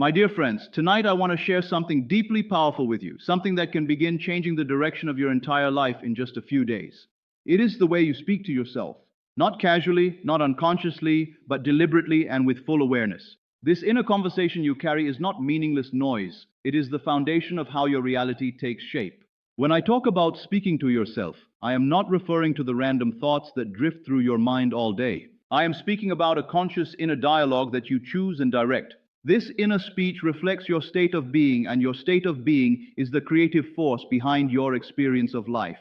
My dear friends, tonight I want to share something deeply powerful with you, something that can begin changing the direction of your entire life in just a few days. It is the way you speak to yourself, not casually, not unconsciously, but deliberately and with full awareness. This inner conversation you carry is not meaningless noise, it is the foundation of how your reality takes shape. When I talk about speaking to yourself, I am not referring to the random thoughts that drift through your mind all day. I am speaking about a conscious inner dialogue that you choose and direct. This inner speech reflects your state of being, and your state of being is the creative force behind your experience of life.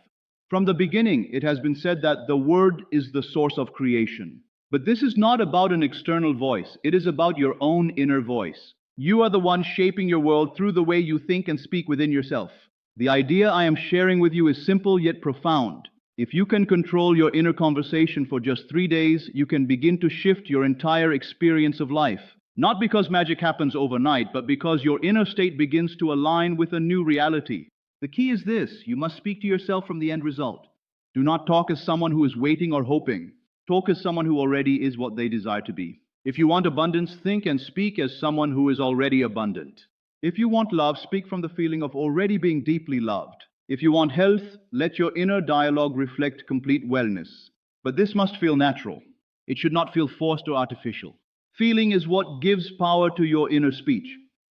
From the beginning, it has been said that the Word is the source of creation. But this is not about an external voice, it is about your own inner voice. You are the one shaping your world through the way you think and speak within yourself. The idea I am sharing with you is simple yet profound. If you can control your inner conversation for just 3 days, you can begin to shift your entire experience of life. Not because magic happens overnight, but because your inner state begins to align with a new reality. The key is this: you must speak to yourself from the end result. Do not talk as someone who is waiting or hoping. Talk as someone who already is what they desire to be. If you want abundance, think and speak as someone who is already abundant. If you want love, speak from the feeling of already being deeply loved. If you want health, let your inner dialogue reflect complete wellness. But this must feel natural. It should not feel forced or artificial. Feeling is what gives power to your inner speech.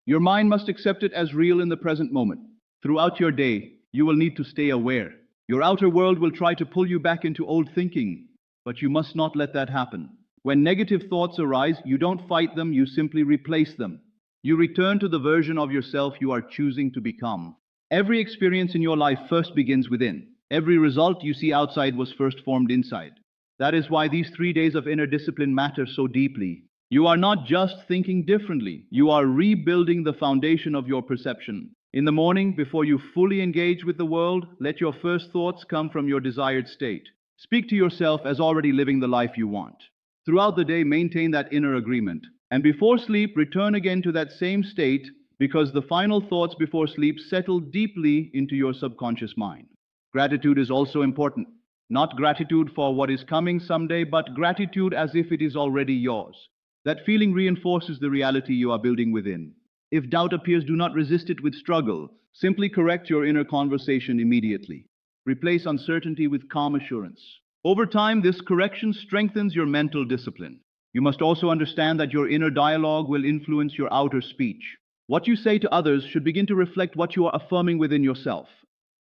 Your mind must accept it as real in the present moment. Throughout your day, you will need to stay aware. Your outer world will try to pull you back into old thinking, but you must not let that happen. When negative thoughts arise, you don't fight them, you simply replace them. You return to the version of yourself you are choosing to become. Every experience in your life first begins within. Every result you see outside was first formed inside. That is why these 3 days of inner discipline matter so deeply. You are not just thinking differently, you are rebuilding the foundation of your perception. In the morning, before you fully engage with the world, let your first thoughts come from your desired state. Speak to yourself as already living the life you want. Throughout the day, maintain that inner agreement. And before sleep, return again to that same state, because the final thoughts before sleep settle deeply into your subconscious mind. Gratitude is also important. Not gratitude for what is coming someday, but gratitude as if it is already yours. That feeling reinforces the reality you are building within. If doubt appears, do not resist it with struggle. Simply correct your inner conversation immediately. Replace uncertainty with calm assurance. Over time, this correction strengthens your mental discipline. You must also understand that your inner dialogue will influence your outer speech. What you say to others should begin to reflect what you are affirming within yourself.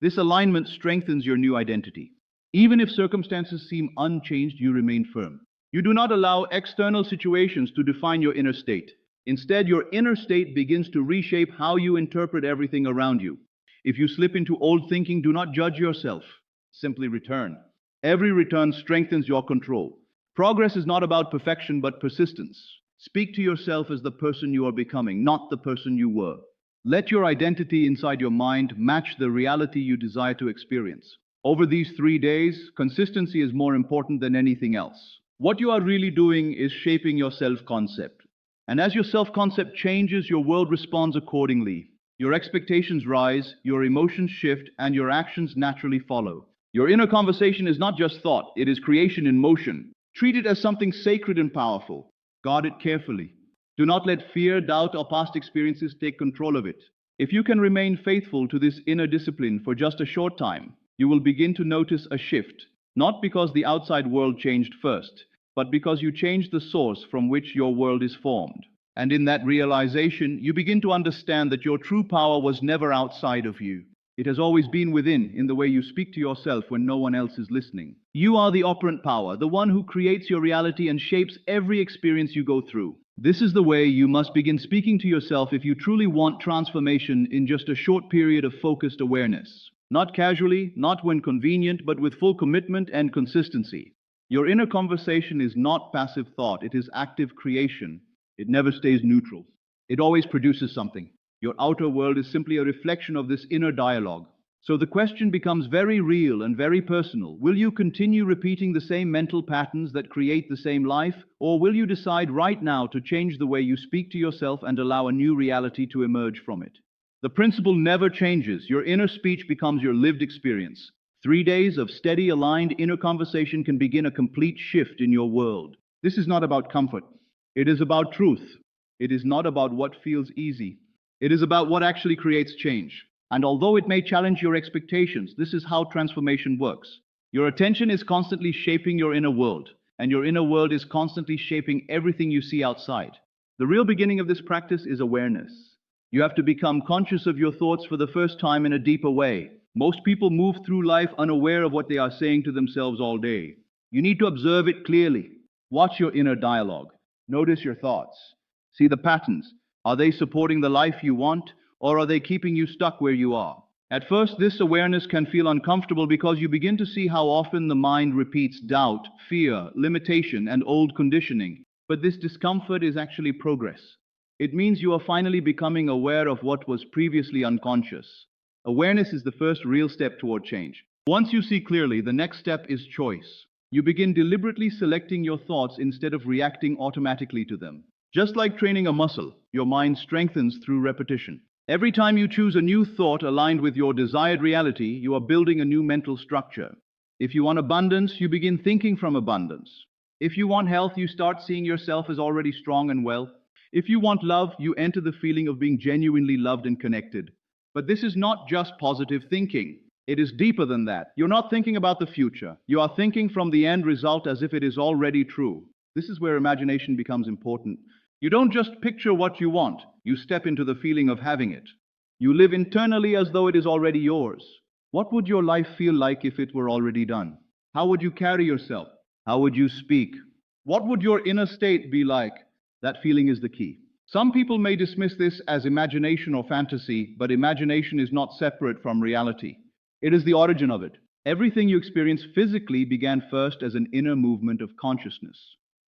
This alignment strengthens your new identity. Even if circumstances seem unchanged, you remain firm. You do not allow external situations to define your inner state. Instead, your inner state begins to reshape how you interpret everything around you. If you slip into old thinking, do not judge yourself. Simply return. Every return strengthens your control. Progress is not about perfection, but persistence. Speak to yourself as the person you are becoming, not the person you were. Let your identity inside your mind match the reality you desire to experience. Over these 3 days, consistency is more important than anything else. What you are really doing is shaping your self-concept. And as your self-concept changes, your world responds accordingly. Your expectations rise, your emotions shift, and your actions naturally follow. Your inner conversation is not just thought, it is creation in motion. Treat it as something sacred and powerful. Guard it carefully. Do not let fear, doubt, or past experiences take control of it. If you can remain faithful to this inner discipline for just a short time, you will begin to notice a shift. Not because the outside world changed first, but because you changed the source from which your world is formed. And in that realization, you begin to understand that your true power was never outside of you. It has always been within, in the way you speak to yourself when no one else is listening. You are the operant power, the one who creates your reality and shapes every experience you go through. This is the way you must begin speaking to yourself if you truly want transformation in just a short period of focused awareness. Not casually, not when convenient, but with full commitment and consistency. Your inner conversation is not passive thought, it is active creation. It never stays neutral. It always produces something. Your outer world is simply a reflection of this inner dialogue. So the question becomes very real and very personal. Will you continue repeating the same mental patterns that create the same life? Or will you decide right now to change the way you speak to yourself and allow a new reality to emerge from it? The principle never changes. Your inner speech becomes your lived experience. 3 days of steady, aligned inner conversation can begin a complete shift in your world. This is not about comfort. It is about truth. It is not about what feels easy. It is about what actually creates change. And although it may challenge your expectations, this is how transformation works. Your attention is constantly shaping your inner world, and your inner world is constantly shaping everything you see outside. The real beginning of this practice is awareness. You have to become conscious of your thoughts for the first time in a deeper way. Most people move through life unaware of what they are saying to themselves all day. You need to observe it clearly. Watch your inner dialogue. Notice your thoughts. See the patterns. Are they supporting the life you want, or are they keeping you stuck where you are? At first, this awareness can feel uncomfortable because you begin to see how often the mind repeats doubt, fear, limitation, and old conditioning. But this discomfort is actually progress. It means you are finally becoming aware of what was previously unconscious. Awareness is the first real step toward change. Once you see clearly, the next step is choice. You begin deliberately selecting your thoughts instead of reacting automatically to them. Just like training a muscle, your mind strengthens through repetition. Every time you choose a new thought aligned with your desired reality, you are building a new mental structure. If you want abundance, you begin thinking from abundance. If you want health, you start seeing yourself as already strong and well. If you want love, you enter the feeling of being genuinely loved and connected. But this is not just positive thinking. It is deeper than that. You're not thinking about the future. You are thinking from the end result as if it is already true. This is where imagination becomes important. You don't just picture what you want, you step into the feeling of having it. You live internally as though it is already yours. What would your life feel like if it were already done? How would you carry yourself? How would you speak? What would your inner state be like? That feeling is the key. Some people may dismiss this as imagination or fantasy, but imagination is not separate from reality. It is the origin of it. Everything you experience physically began first as an inner movement of consciousness.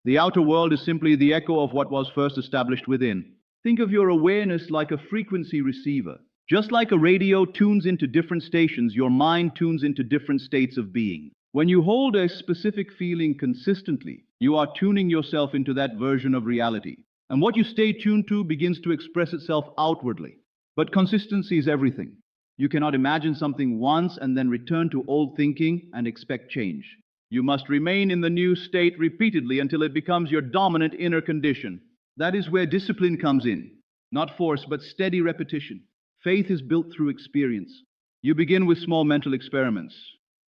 The outer world is simply the echo of what was first established within. Think of your awareness like a frequency receiver. Just like a radio tunes into different stations, your mind tunes into different states of being. When you hold a specific feeling consistently, you are tuning yourself into that version of reality. And what you stay tuned to begins to express itself outwardly. But consistency is everything. You cannot imagine something once and then return to old thinking and expect change. You must remain in the new state repeatedly until it becomes your dominant inner condition. That is where discipline comes in. Not force, but steady repetition. Faith is built through experience. You begin with small mental experiments.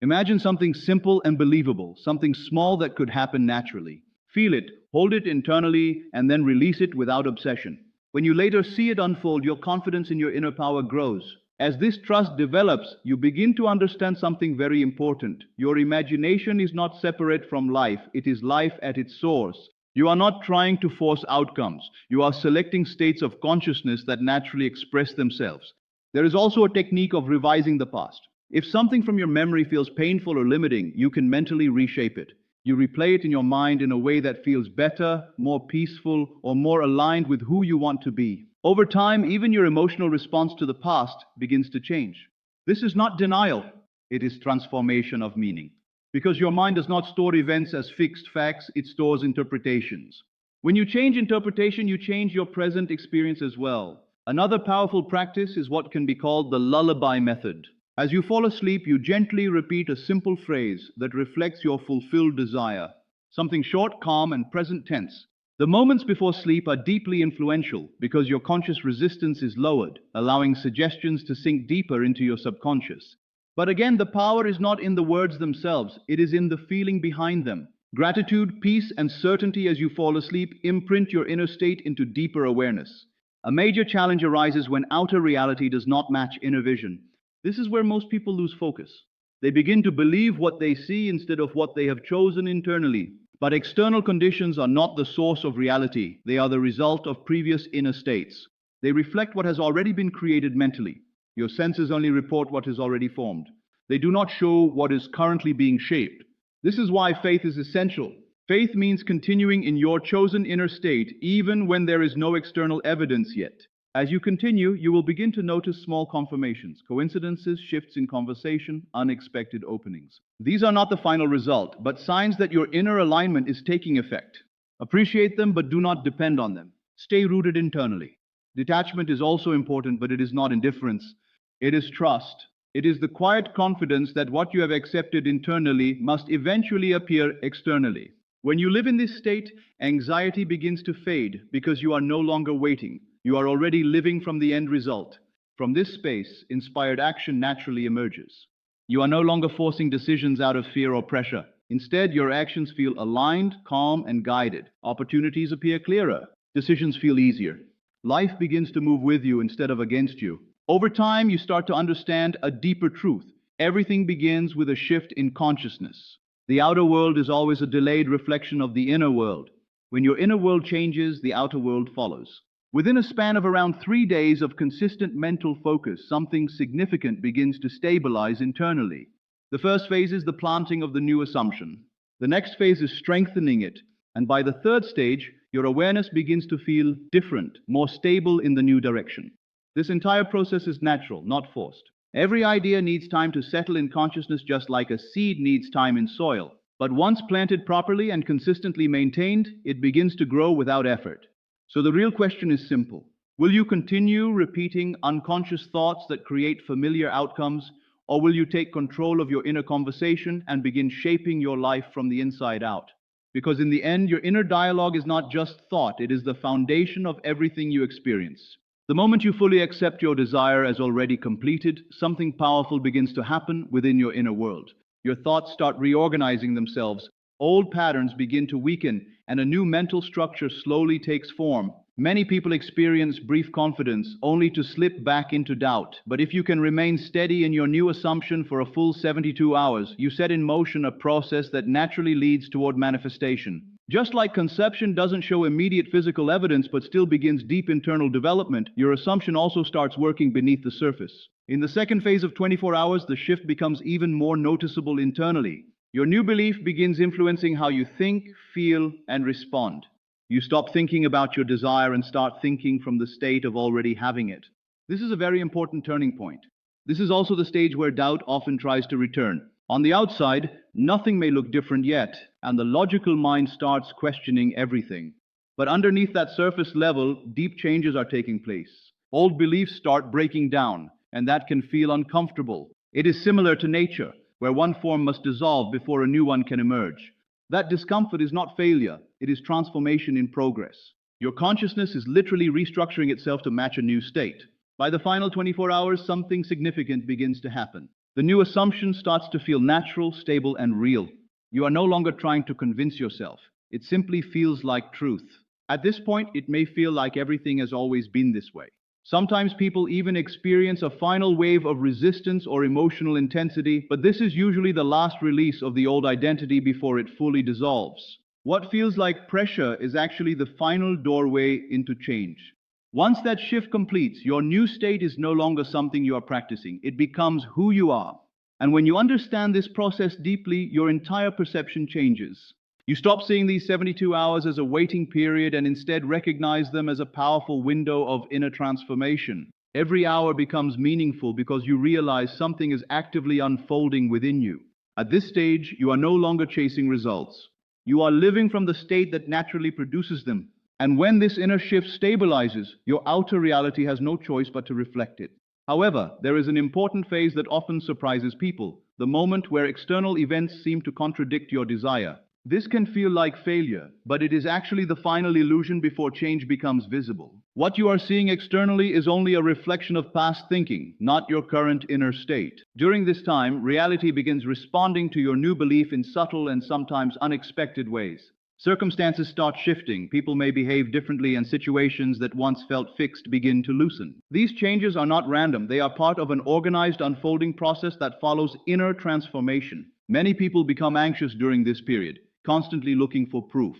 Imagine something simple and believable, something small that could happen naturally. Feel it, hold it internally, and then release it without obsession. When you later see it unfold, your confidence in your inner power grows. As this trust develops, you begin to understand something very important. Your imagination is not separate from life, it is life at its source. You are not trying to force outcomes. You are selecting states of consciousness that naturally express themselves. There is also a technique of revising the past. If something from your memory feels painful or limiting, you can mentally reshape it. You replay it in your mind in a way that feels better, more peaceful, or more aligned with who you want to be. Over time, even your emotional response to the past begins to change. This is not denial, it is transformation of meaning. Because your mind does not store events as fixed facts, it stores interpretations. When you change interpretation, you change your present experience as well. Another powerful practice is what can be called the lullaby method. As you fall asleep, you gently repeat a simple phrase that reflects your fulfilled desire. Something short, calm, and present tense. The moments before sleep are deeply influential because your conscious resistance is lowered, allowing suggestions to sink deeper into your subconscious. But again, the power is not in the words themselves, it is in the feeling behind them. Gratitude, peace, and certainty as you fall asleep imprint your inner state into deeper awareness. A major challenge arises when outer reality does not match inner vision. This is where most people lose focus. They begin to believe what they see instead of what they have chosen internally. But external conditions are not the source of reality. They are the result of previous inner states. They reflect what has already been created mentally. Your senses only report what is already formed. They do not show what is currently being shaped. This is why faith is essential. Faith means continuing in your chosen inner state even when there is no external evidence yet. As you continue, you will begin to notice small confirmations, coincidences, shifts in conversation, unexpected openings. These are not the final result, but signs that your inner alignment is taking effect. Appreciate them, but do not depend on them. Stay rooted internally. Detachment is also important, but it is not indifference. It is trust. It is the quiet confidence that what you have accepted internally must eventually appear externally. When you live in this state, anxiety begins to fade because you are no longer waiting. You are already living from the end result. From this space, inspired action naturally emerges. You are no longer forcing decisions out of fear or pressure. Instead, your actions feel aligned, calm, and guided. Opportunities appear clearer. Decisions feel easier. Life begins to move with you instead of against you. Over time, you start to understand a deeper truth. Everything begins with a shift in consciousness. The outer world is always a delayed reflection of the inner world. When your inner world changes, the outer world follows. Within a span of around 3 days of consistent mental focus, something significant begins to stabilize internally. The first phase is the planting of the new assumption. The next phase is strengthening it. And by the third stage, your awareness begins to feel different, more stable in the new direction. This entire process is natural, not forced. Every idea needs time to settle in consciousness just like a seed needs time in soil. But once planted properly and consistently maintained, it begins to grow without effort. So the real question is simple. Will you continue repeating unconscious thoughts that create familiar outcomes, or will you take control of your inner conversation and begin shaping your life from the inside out? Because in the end, your inner dialogue is not just thought, it is the foundation of everything you experience. The moment you fully accept your desire as already completed, something powerful begins to happen within your inner world. Your thoughts start reorganizing themselves, old patterns begin to weaken, and a new mental structure slowly takes form. Many people experience brief confidence only to slip back into doubt. But if you can remain steady in your new assumption for a full 72 hours, you set in motion a process that naturally leads toward manifestation. Just like conception doesn't show immediate physical evidence but still begins deep internal development, your assumption also starts working beneath the surface. In the second phase of 24 hours, the shift becomes even more noticeable internally. Your new belief begins influencing how you think, feel, and respond. You stop thinking about your desire and start thinking from the state of already having it. This is a very important turning point. This is also the stage where doubt often tries to return. On the outside, nothing may look different yet, and the logical mind starts questioning everything. But underneath that surface level, deep changes are taking place. Old beliefs start breaking down, and that can feel uncomfortable. It is similar to nature, where one form must dissolve before a new one can emerge. That discomfort is not failure, it is transformation in progress. Your consciousness is literally restructuring itself to match a new state. By the final 24 hours, something significant begins to happen. The new assumption starts to feel natural, stable, and real. You are no longer trying to convince yourself. It simply feels like truth. At this point, it may feel like everything has always been this way. Sometimes people even experience a final wave of resistance or emotional intensity, but this is usually the last release of the old identity before it fully dissolves. What feels like pressure is actually the final doorway into change. Once that shift completes, your new state is no longer something you are practicing. It becomes who you are. And when you understand this process deeply, your entire perception changes. You stop seeing these 72 hours as a waiting period and instead recognize them as a powerful window of inner transformation. Every hour becomes meaningful because you realize something is actively unfolding within you. At this stage, you are no longer chasing results. You are living from the state that naturally produces them. And when this inner shift stabilizes, your outer reality has no choice but to reflect it. However, there is an important phase that often surprises people, the moment where external events seem to contradict your desire. This can feel like failure, but it is actually the final illusion before change becomes visible. What you are seeing externally is only a reflection of past thinking, not your current inner state. During this time, reality begins responding to your new belief in subtle and sometimes unexpected ways. Circumstances start shifting, people may behave differently, and situations that once felt fixed begin to loosen. These changes are not random, they are part of an organized unfolding process that follows inner transformation. Many people become anxious during this period, constantly looking for proof.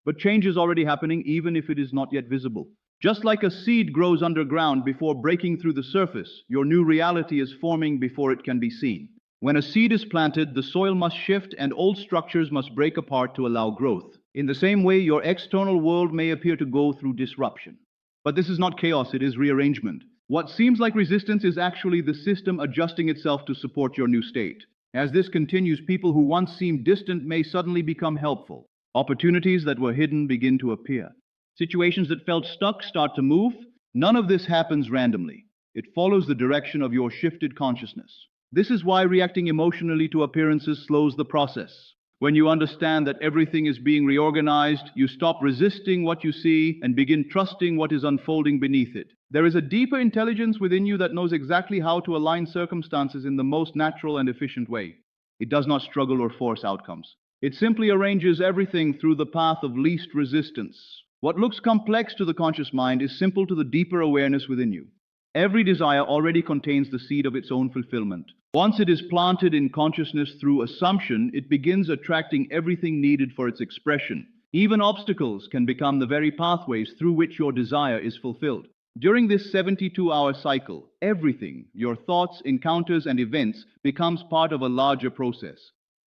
But change is already happening even if it is not yet visible. Just like a seed grows underground before breaking through the surface, your new reality is forming before it can be seen. When a seed is planted, the soil must shift and old structures must break apart to allow growth. In the same way, your external world may appear to go through disruption. But this is not chaos, it is rearrangement. What seems like resistance is actually the system adjusting itself to support your new state. As this continues, people who once seemed distant may suddenly become helpful. Opportunities that were hidden begin to appear. Situations that felt stuck start to move. None of this happens randomly. It follows the direction of your shifted consciousness. This is why reacting emotionally to appearances slows the process. When you understand that everything is being reorganized, you stop resisting what you see and begin trusting what is unfolding beneath it. There is a deeper intelligence within you that knows exactly how to align circumstances in the most natural and efficient way. It does not struggle or force outcomes. It simply arranges everything through the path of least resistance. What looks complex to the conscious mind is simple to the deeper awareness within you. Every desire already contains the seed of its own fulfillment. Once it is planted in consciousness through assumption, it begins attracting everything needed for its expression. Even obstacles can become the very pathways through which your desire is fulfilled. During this 72-hour cycle, everything, your thoughts, encounters, and events, becomes part of a larger process.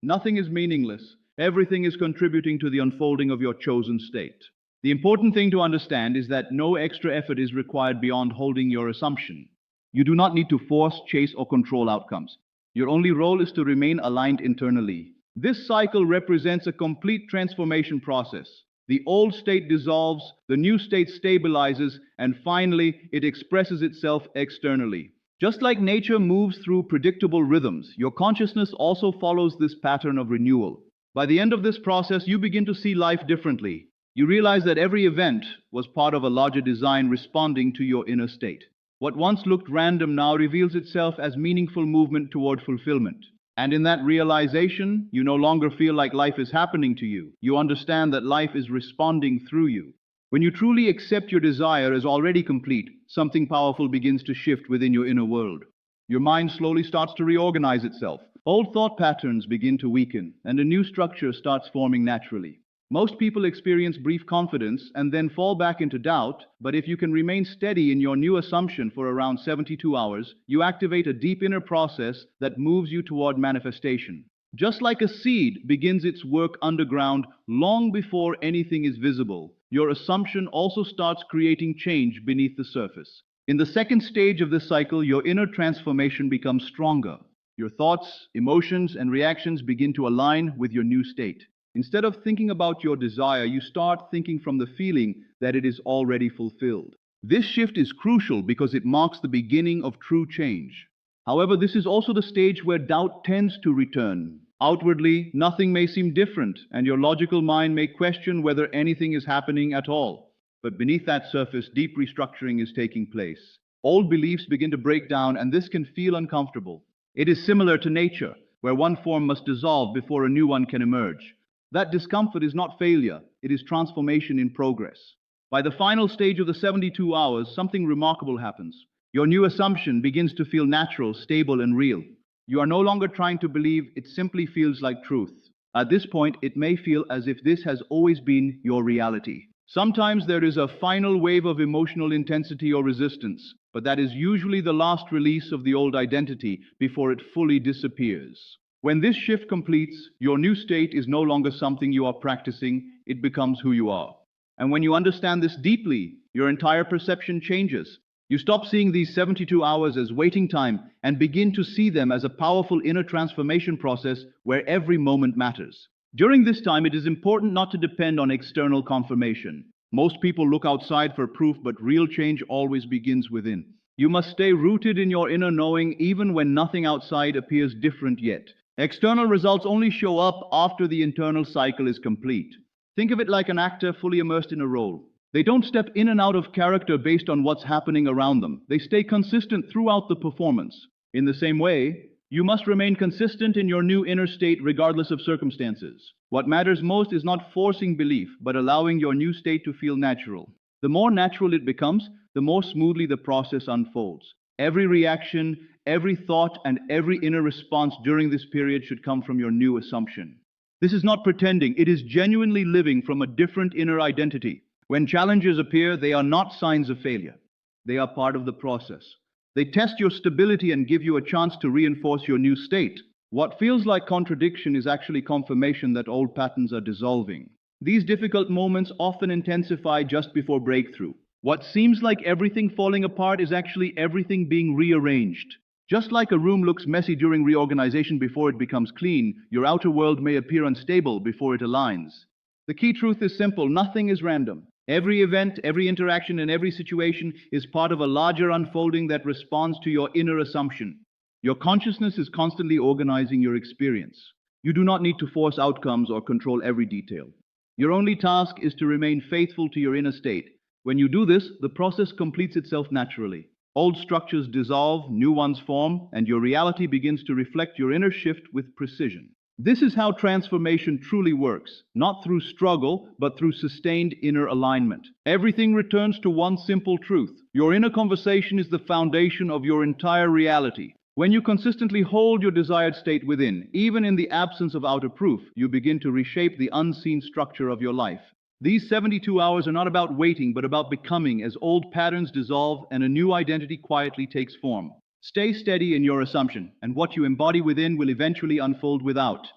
Nothing is meaningless. Everything is contributing to the unfolding of your chosen state. The important thing to understand is that no extra effort is required beyond holding your assumption. You do not need to force, chase, or control outcomes. Your only role is to remain aligned internally. This cycle represents a complete transformation process. The old state dissolves, the new state stabilizes, and finally, it expresses itself externally. Just like nature moves through predictable rhythms, your consciousness also follows this pattern of renewal. By the end of this process, you begin to see life differently. You realize that every event was part of a larger design responding to your inner state. What once looked random now reveals itself as meaningful movement toward fulfillment. And in that realization, you no longer feel like life is happening to you. You understand that life is responding through you. When you truly accept your desire as already complete, something powerful begins to shift within your inner world. Your mind slowly starts to reorganize itself. Old thought patterns begin to weaken, and a new structure starts forming naturally. Most people experience brief confidence and then fall back into doubt, but if you can remain steady in your new assumption for around 72 hours, you activate a deep inner process that moves you toward manifestation. Just like a seed begins its work underground long before anything is visible, your assumption also starts creating change beneath the surface. In the second stage of this cycle, your inner transformation becomes stronger. Your thoughts, emotions, and reactions begin to align with your new state. Instead of thinking about your desire, you start thinking from the feeling that it is already fulfilled. This shift is crucial because it marks the beginning of true change. However, this is also the stage where doubt tends to return. Outwardly, nothing may seem different, and your logical mind may question whether anything is happening at all. But beneath that surface, deep restructuring is taking place. Old beliefs begin to break down, and this can feel uncomfortable. It is similar to nature, where one form must dissolve before a new one can emerge. That discomfort is not failure, it is transformation in progress. By the final stage of the 72 hours, something remarkable happens. Your new assumption begins to feel natural, stable, and real. You are no longer trying to believe, it simply feels like truth. At this point, it may feel as if this has always been your reality. Sometimes there is a final wave of emotional intensity or resistance, but that is usually the last release of the old identity before it fully disappears. When this shift completes, your new state is no longer something you are practicing, it becomes who you are. And when you understand this deeply, your entire perception changes. You stop seeing these 72 hours as waiting time and begin to see them as a powerful inner transformation process where every moment matters. During this time, it is important not to depend on external confirmation. Most people look outside for proof, but real change always begins within. You must stay rooted in your inner knowing even when nothing outside appears different yet. External results only show up after the internal cycle is complete. Think of it like an actor fully immersed in a role. They don't step in and out of character based on what's happening around them. They stay consistent throughout the performance. In the same way, you must remain consistent in your new inner state regardless of circumstances. What matters most is not forcing belief, but allowing your new state to feel natural. The more natural it becomes, the more smoothly the process unfolds. Every reaction, every thought, and every inner response during this period should come from your new assumption. This is not pretending, it is genuinely living from a different inner identity. When challenges appear, they are not signs of failure. They are part of the process. They test your stability and give you a chance to reinforce your new state. What feels like contradiction is actually confirmation that old patterns are dissolving. These difficult moments often intensify just before breakthrough. What seems like everything falling apart is actually everything being rearranged. Just like a room looks messy during reorganization before it becomes clean, your outer world may appear unstable before it aligns. The key truth is simple: nothing is random. Every event, every interaction, and every situation is part of a larger unfolding that responds to your inner assumption. Your consciousness is constantly organizing your experience. You do not need to force outcomes or control every detail. Your only task is to remain faithful to your inner state. When you do this, the process completes itself naturally. Old structures dissolve, new ones form, and your reality begins to reflect your inner shift with precision. This is how transformation truly works, not through struggle, but through sustained inner alignment. Everything returns to one simple truth. Your inner conversation is the foundation of your entire reality. When you consistently hold your desired state within, even in the absence of outer proof, you begin to reshape the unseen structure of your life. These 72 hours are not about waiting, but about becoming as old patterns dissolve and a new identity quietly takes form. Stay steady in your assumption, and what you embody within will eventually unfold without.